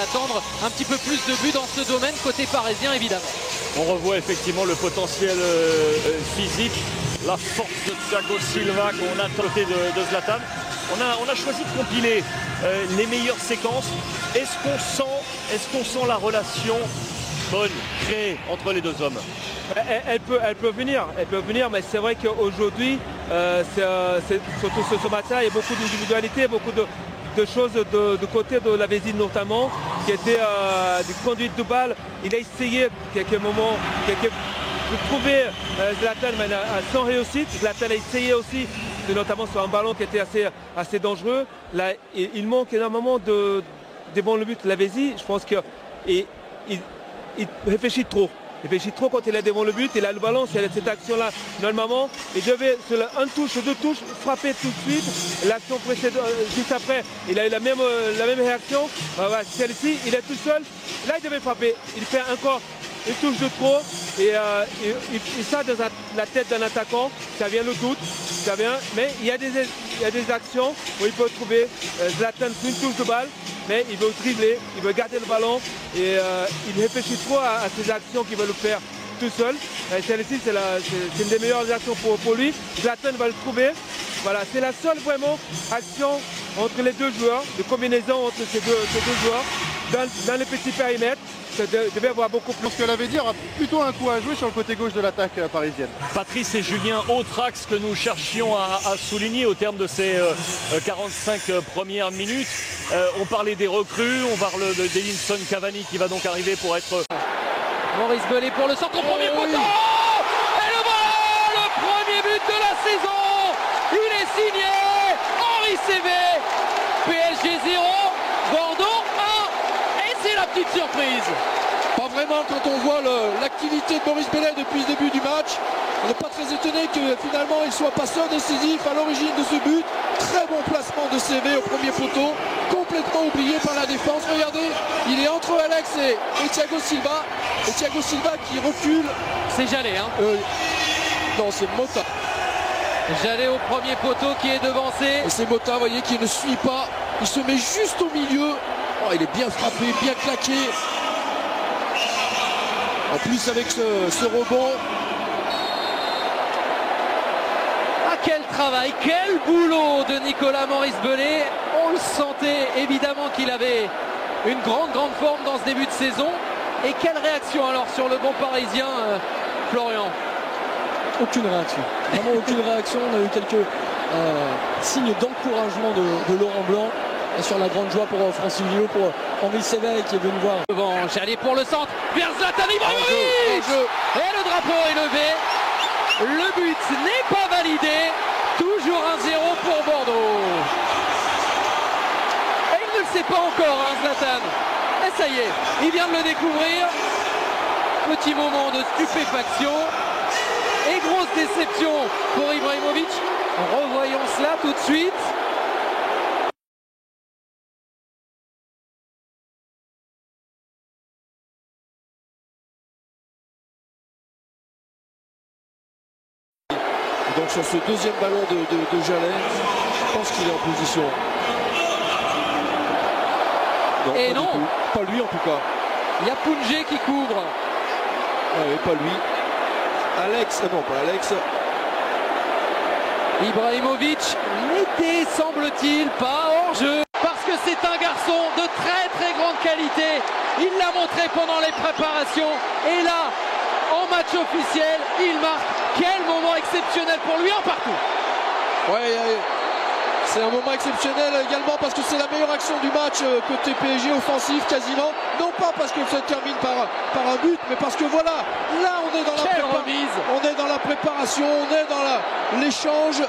Attendre un petit peu plus de buts dans ce domaine, côté parisien évidemment. On revoit effectivement le potentiel physique, la force de Thiago Silva qu'on a côté de Zlatan. On a choisi de compiler les meilleures séquences. Est-ce qu'on sent la relation bonne, créée entre les deux hommes? Elle peut venir, mais c'est vrai qu'aujourd'hui, surtout ce matin, il y a beaucoup d'individualité, beaucoup de choses de côté de Lavezzi notamment, qui était du conduite de balle. Il a essayé quelques moments, de trouver Zlatan, mais sans réussite. Zlatan a essayé aussi, notamment sur un ballon qui était assez dangereux. Là, il manque énormément devant le but. Lavezzi, je pense qu'il réfléchit trop. Il réfléchit trop quand il est devant le but, il a le ballon, c'est cette action-là. Normalement, il devait, sur un touche, deux touches, frapper tout de suite. L'action précédente, juste après, il a eu la même réaction. Celle-ci, il est tout seul. Là, il devait frapper. Il fait encore une touche de trop. Et ça, dans la tête d'un attaquant, ça vient le doute. Ça vient, mais il y a des actions où il peut trouver Zlatan une touche de balle. Mais il veut dribbler, il veut garder le ballon et il réfléchit trop à ces actions qu'il veut le faire tout seul. Celle-ci, c'est une des meilleures actions pour lui. Zlatan va le trouver. Voilà, c'est la seule vraiment action entre les deux joueurs, de combinaison entre ces deux joueurs dans le petit périmètre. Ça devait avoir beaucoup plus. Je pense que Lavezzi aura plutôt un coup à jouer sur le côté gauche de l'attaque parisienne. Patrice et Julien, autre axe que nous cherchions à souligner au terme de ces 45 premières minutes. On parlait des recrues, on parle d'Edinson Cavani qui va donc arriver pour être... Maurice Bellet pour le centre au premier poteau. Et le voilà, le premier but de la saison. Il est signé Henri Saivet. PSG 0, Bordeaux 1. Et c'est la petite surprise. Pas vraiment quand on voit l'activité de Maurice Bellet depuis le début du match. On n'est pas très étonné que finalement il soit passeur décisif à l'origine de ce but. Très bon placement de CV au premier poteau, complètement oublié par la défense. Regardez, il est entre Alex et Thiago Silva. Et Thiago Silva qui recule. C'est Jallet, hein. Non, c'est Mota. Jallet au premier poteau qui est devancé. Et c'est Mota, vous voyez, qui ne suit pas. Il se met juste au milieu. Oh, il est bien frappé, bien claqué. En plus avec ce rebond. Quel travail, quel boulot de Nicolas Maurice Bellet. On le sentait évidemment qu'il avait une grande forme dans ce début de saison. Et quelle réaction alors sur le banc parisien, Florian? Aucune réaction, vraiment aucune réaction. On a eu quelques signes d'encouragement de Laurent Blanc sur la grande joie pour Francis Villot, pour Henri Saivet qui est venu voir. Devant, Jallet pour le centre, vers Zlatan Ibrahimovic. Et le drapeau est levé. Le but n'est pas validé. Toujours 1-0 pour Bordeaux. Et il ne le sait pas encore, hein, Zlatan. Et ça y est, il vient de le découvrir. Petit moment de stupéfaction. Et grosse déception pour Ibrahimovic. Revoyons cela tout de suite. Donc sur ce deuxième ballon de Jallet, je pense qu'il est en position. Non, et pas non, pas lui en tout cas. Il y a Pounjé qui couvre. Ouais, pas lui. Alex, non pas Alex. Ibrahimovic n'était, semble-t-il, pas hors jeu. Parce que c'est un garçon de très grande qualité. Il l'a montré pendant les préparations. Et là, en match officiel, il marque. Quel moment exceptionnel pour lui en partout. Ouais, c'est un moment exceptionnel également parce que c'est la meilleure action du match côté PSG offensif quasiment. Non pas parce que ça termine par un but, mais parce que voilà, là on est dans la préparation, on est dans l'échange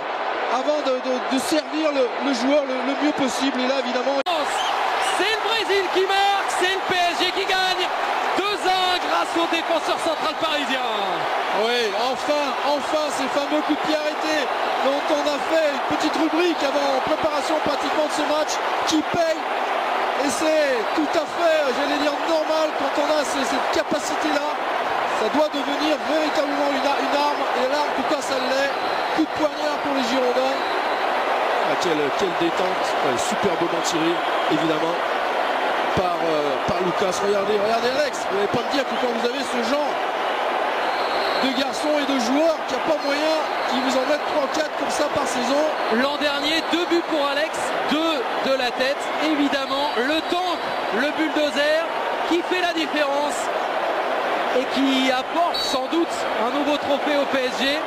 avant de servir le joueur le mieux possible. Et là évidemment, c'est le Brésil qui marque, c'est le PSG qui gagne. 2-1 grâce au défenseur central parisien. Oui, enfin ces fameux coups de pied arrêtés dont on a fait une petite rubrique avant préparation pratiquement de ce match qui paye. Et c'est tout à fait, j'allais dire, normal quand on a cette capacité-là. Ça doit devenir véritablement une arme. Et là, en tout cas, ça l'est. Coup de poignard pour les Girondins. Ah, quelle détente. Ouais, superbement tiré, évidemment. par Lucas. Regardez Alex, vous n'allez pas me dire que quand vous avez ce genre de garçons et de joueurs, qu'il n'y a pas moyen qu'ils vous en mettent 3-4 comme ça par saison. L'an dernier, 2 buts pour Alex, 2 de la tête. Évidemment, le tank, le bulldozer, qui fait la différence et qui apporte sans doute un nouveau trophée au PSG.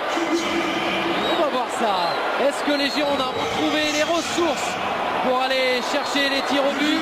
On va voir ça. Est-ce que les Girondins vont trouver les ressources pour aller chercher les tirs au but?